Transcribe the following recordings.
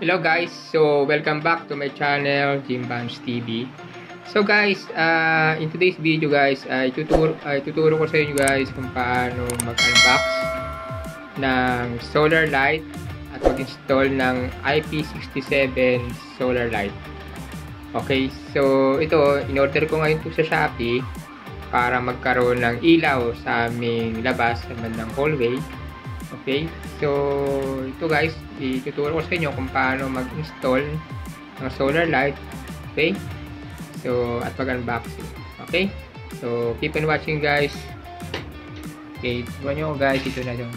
Hello guys, so welcome back to my channel, Jimbams TV. So guys, in today's video guys, tuturo ko sa inyo guys kung paano mag-unbox ng solar light at mag-install ng IP67 solar light. Okay, so ito, in-order ko ngayon po sa Shopee para magkaroon ng ilaw sa aming labas sa bandang hallway. Okay, so ito guys, ituturo ko sa inyo kung paano mag-install ng solar light. Okay, so at mag-unboxing. Okay, so keep on watching guys. Okay, tuwan nyo guys, ito na doon.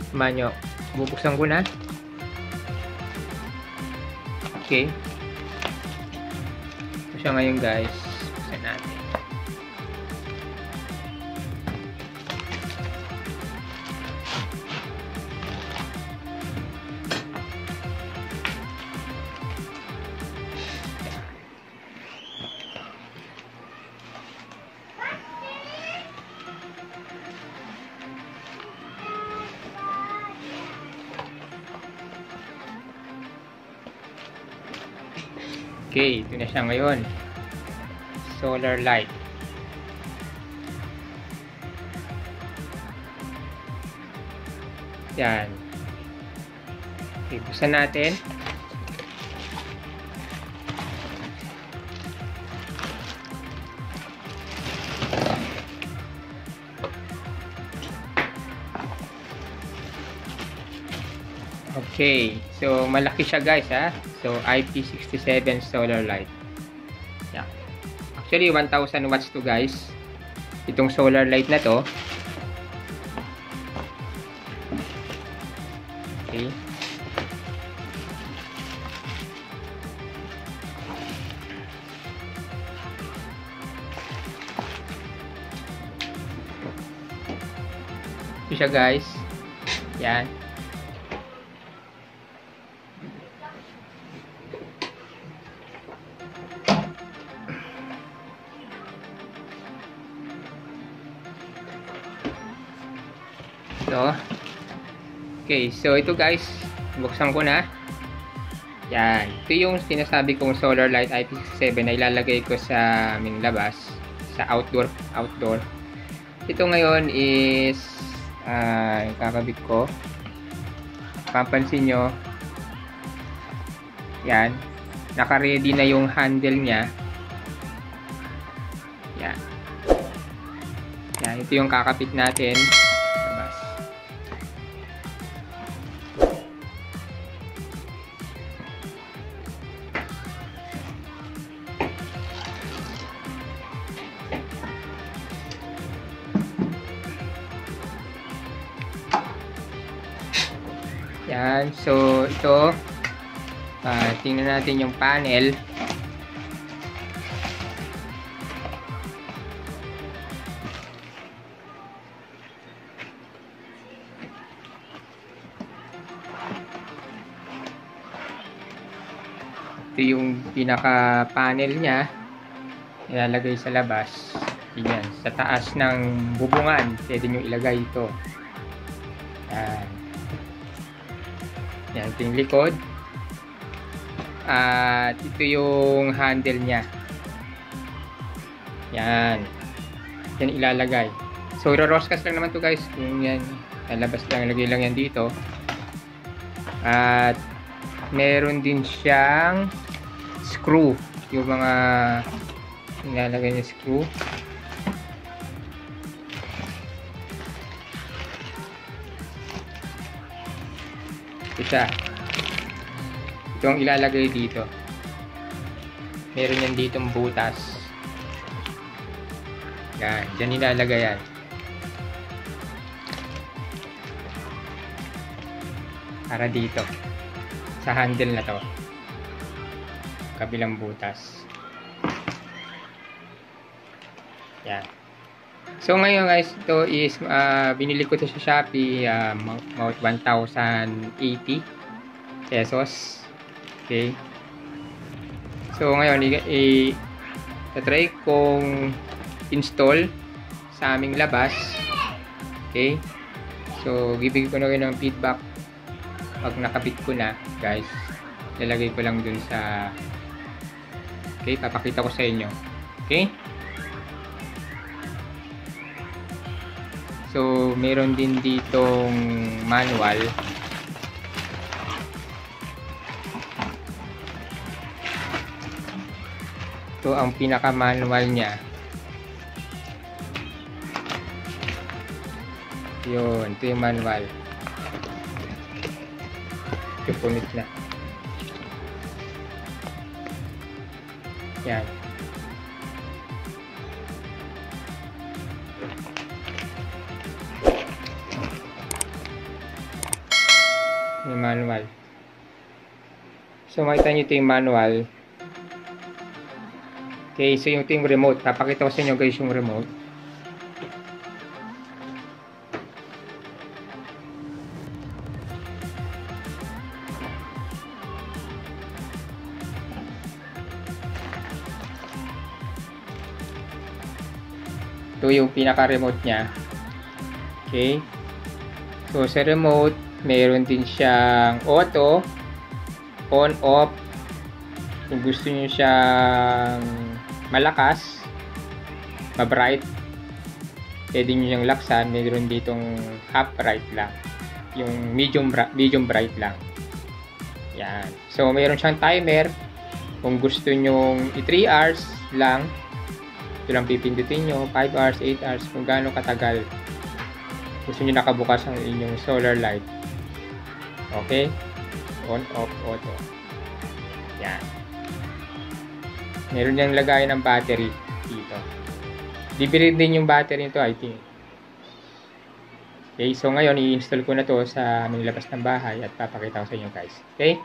Tuman nyo, bubuksan ko na. Okay, ito siya ngayon guys, buksan natin. Okay, ito na siya ngayon. Solar light. Yan. Okay, buksan natin. Okay, so malaki siya guys ha. So IP67 solar light. Yeah. Actually 1000 watts to guys. Itong solar light na to. Okay. Ito siya guys. Yan. Okay, so ito guys, buksan ko na. Yan, ito yung sinasabi kong solar light IP67 na ilalagay ko sa aming labas, sa outdoor. Ito ngayon is kakabit ko. Papansin nyo, yan, naka-ready na yung handle nya. Yan. Yan, ito yung kakapit natin. Yan, so ito tingnan natin yung panel. Ito yung pinaka panel nya, ilalagay sa labas. Yan, sa taas ng bubungan pwede nyo ilagay ito. Yan. Yan, ito yung likod. At ito yung handle nya. Yan. Yan ilalagay. So, roroscas lang naman to guys. Kung yan, lalabas lang, ilagay lang yan dito. At meron din siyang screw. Yung mga ilalagay niya screw. Isa. Ito ang ilalagay dito. Meron yan ditong butas. Yan. Diyan ilalagay yan. Para dito. Sa handle na to. Kabilang butas. Yan. So ngayon guys, ito is binili ko ito sa Shopee, about 1,080 pesos. Okay. So ngayon i-try kong install sa aming labas. Okay. So, bibigyan ko na kayo ng feedback pag nakabit ko na guys, lalagay ko lang dun sa, okay, papakita ko sa inyo. Okay, so meron din ditong manual. So ang pinaka manual nya, yun, ito yung manual. Ito punit na. Yan. Yung manual. So makita nyo ito yung manual. Okay, so yung ito yung remote. Papakita ko sa inyo guys yung remote. Ito yung pinaka-remote nya. Okay. So, sa remote, meron din siyang auto, on, off. Kung gusto nyo siyang malakas, ma-bright, pwede nyo siyang laksan. Meron ditong half bright lang. Yung medium bright lang. Yan. So, meron siyang timer. Kung gusto nyo i-3 hours lang, ito lang pipindutin nyo, 5 hours, 8 hours, kung gaano katagal gusto nyo nakabukas ang inyong solar light. Okay? On, off, auto. Yan. Meron niyang lagayan ng battery dito. Libre din yung battery nito, I think. Okay, so ngayon i-install ko na to sa aming labas ng bahay at papakita ko sa inyo guys. Okay?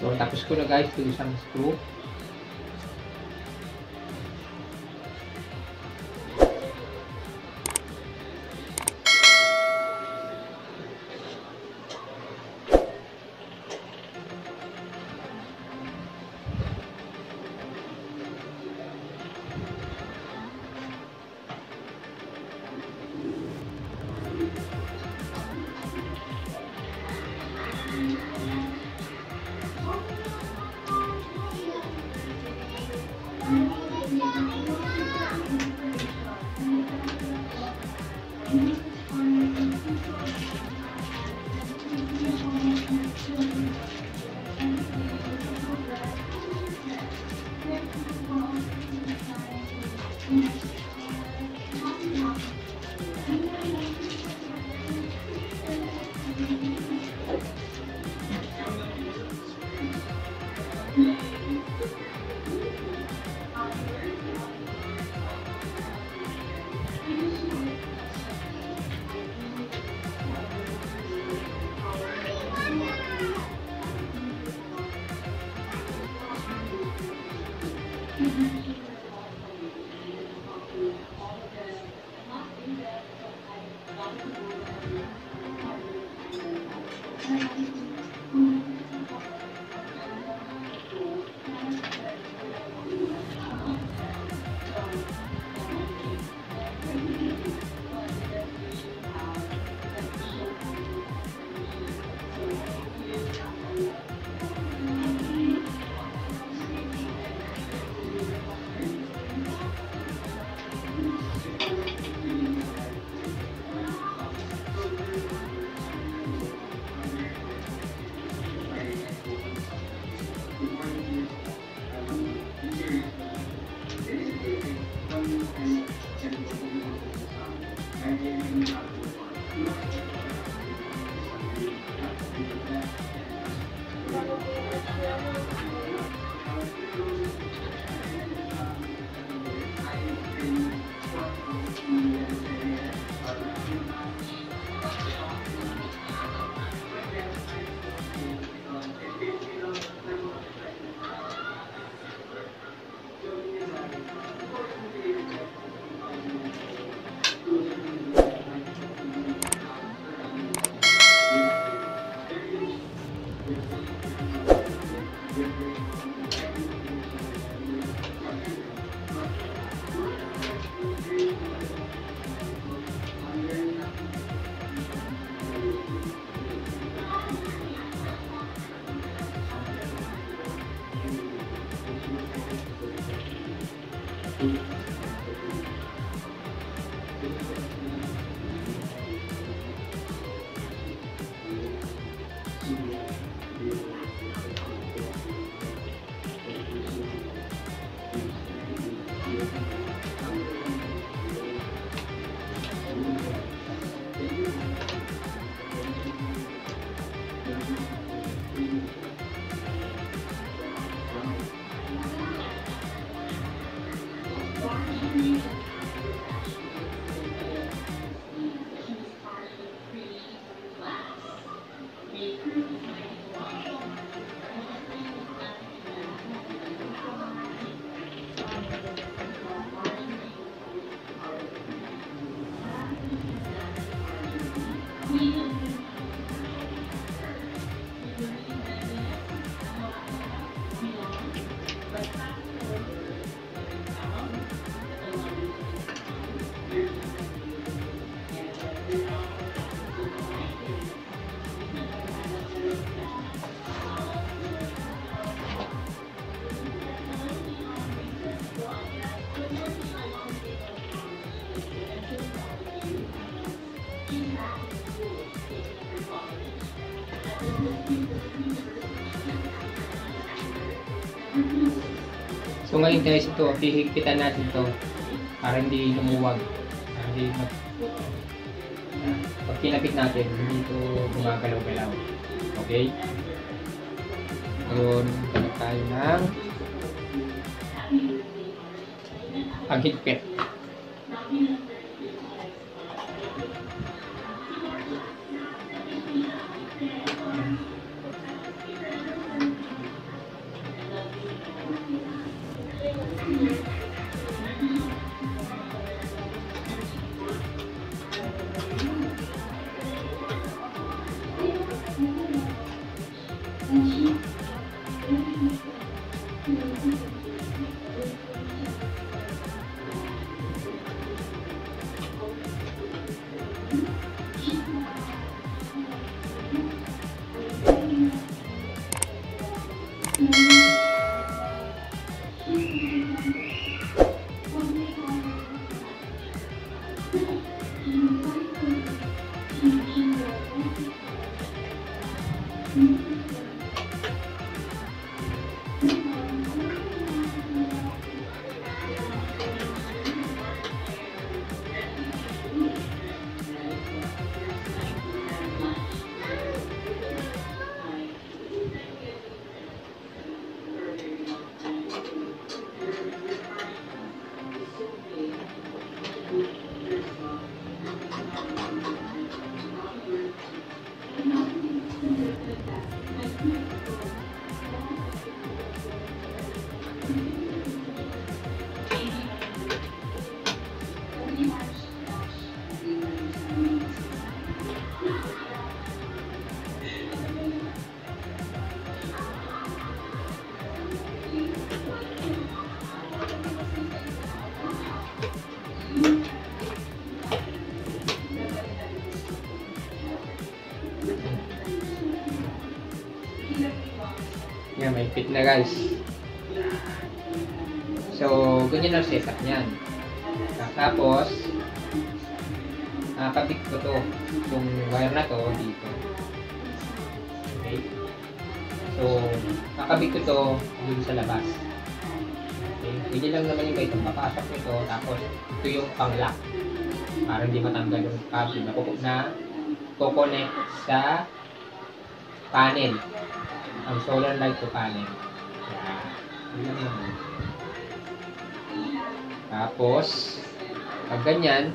So, tapos ko na guys yung isang screw. So ngayon guys, ito, hihigpitan natin to para hindi lumuwag. Para hindi pag kinapit natin, hindi ito gumagalaw-galaw. Okay? Ngayon, ganap tayo ng paghigpit. Yan, may fit na guys. So, ganyan ang setup niyan. Tapos, nakakabit ko to. Itong wire na to dito. Okay. So, nakakabit ko to dun sa labas. Okay. Pwede lang naman yung kayo papasok nito. Tapos, ito yung pang-lock. Para hindi matanggal yung cable na kukonect sa panel. Ang solar light to panel. Yan. Tapos, pag ganyan,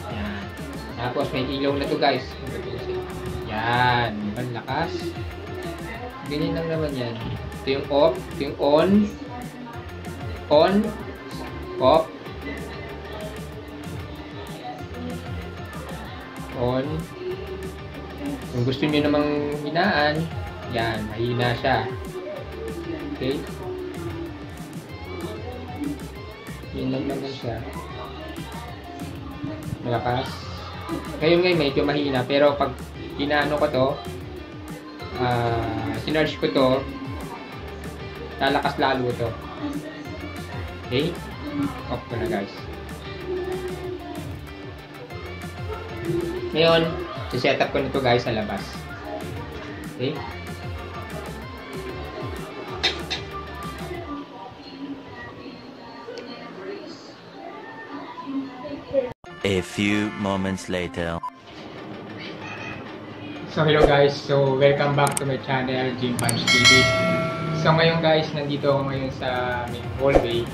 yan. Tapos may ilaw na to guys. Yan. Ibang lakas. Ganyan lang naman yan. Ito yung off. Ito yung on. On. Off. On. Kung gusto nyo namang hinaan, yan, mahina siya. Okay? Yan lang naman siya. Malakas. Ngayon medyo mahina, pero pag inaano ko to, sinarge ko to, lalakas lalo to. Okay? Off ko na guys. Ngayon, set up ko nito guys sa labas. Okay? A few moments later. So hello guys, so welcome back to my channel, Jim Punch TV. So ngayon guys, nandito ako ngayon sa aming hallway.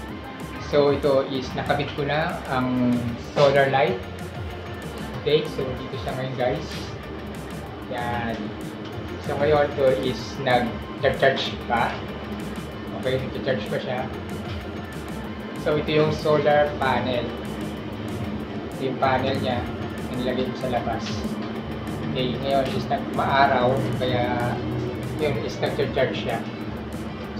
So ito is nakabit ko na ang solar light. Okay, so dito siya ngayon guys. Yan. So ngayon ito is nag-charge pa. Okay, nag-charge pa siya. So ito yung solar panel. Ito yung panel niya na nilagay ko sa labas. Okay, ngayon is maaraw, kaya yun is nag-charge siya.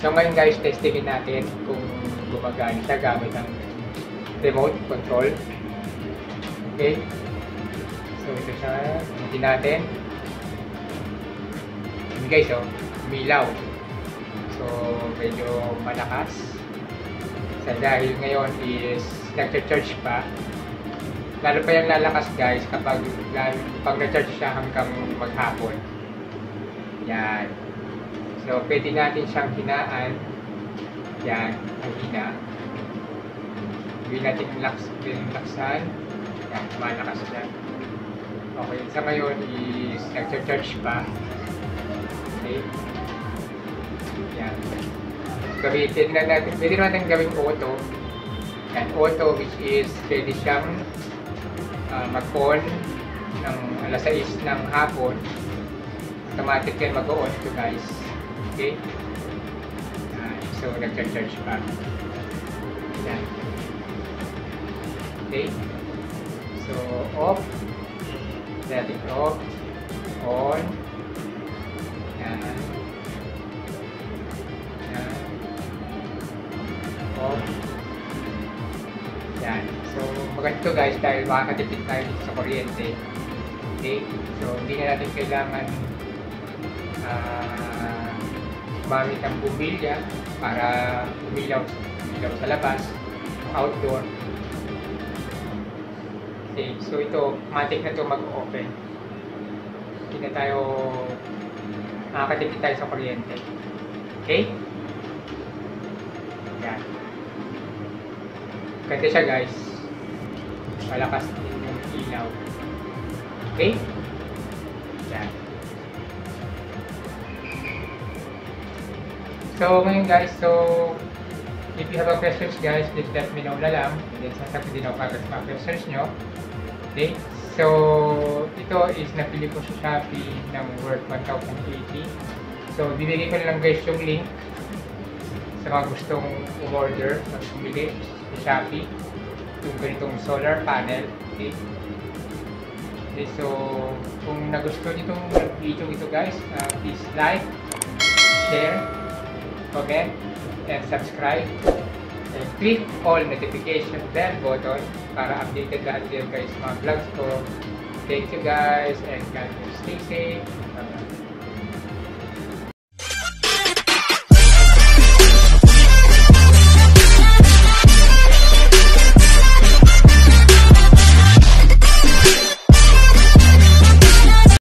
So ngayon guys, testingin natin kung gumagana siya gamit ang remote control. Okay. So ito siya, hindi natin. Yun guys, oh, umilaw. So medyo malakas. So dahil ngayon is nag-charge pa. Lalo pa yung lalakas guys kapag na-charge siya hanggang maghapon. Yan. So, pwede natin siyang hinaan. Yan, ang hina. Pwede natin laksan. Yan, malakas siya. Okay, sa ngayon is nag-charge pa. Okay. Yan. Gamitin na natin. Pwede natin gawing auto. Yan, auto which is pwede siyang mag-on ng alas 6 ng hapon. Automatic yan mag-on ito guys. Okay? So nag-charge pa. Yan. Okay? So off. Setting off. On. Yan. Yan. Off. Yan. So, maganda guys dahil makakatipid tayo dito sa kuryente. Okay? So, hindi na natin kailangan gumamit ng bumbilya para umilaw sa labas, outdoor. Okay, so ito, matik na ito mag-open. Hindi na tayo makakatipid tayo sa kuryente. Okay? Yan. Ganda siya guys. Malakas din yung ilaw. Okay? Yan. So ngayon guys, so if you have a questions guys, please let me know na lang. And then sasagot din ako para sa mga questions nyo. Okay? So ito is napili ko sa Shopee ng worth 1,080. So bibigay ko na lang guys yung link sa mga gustong umorder at bumili sa Shopee yung ganitong solar panel. Okay? Okay, so kung nagustuhan nyo itong video ito guys, please like, share, comment, and subscribe, and click all notification bell button para updated lahat din guys mga vlogs ko. Thank you guys, and God bless. Stay safe. Bye-bye.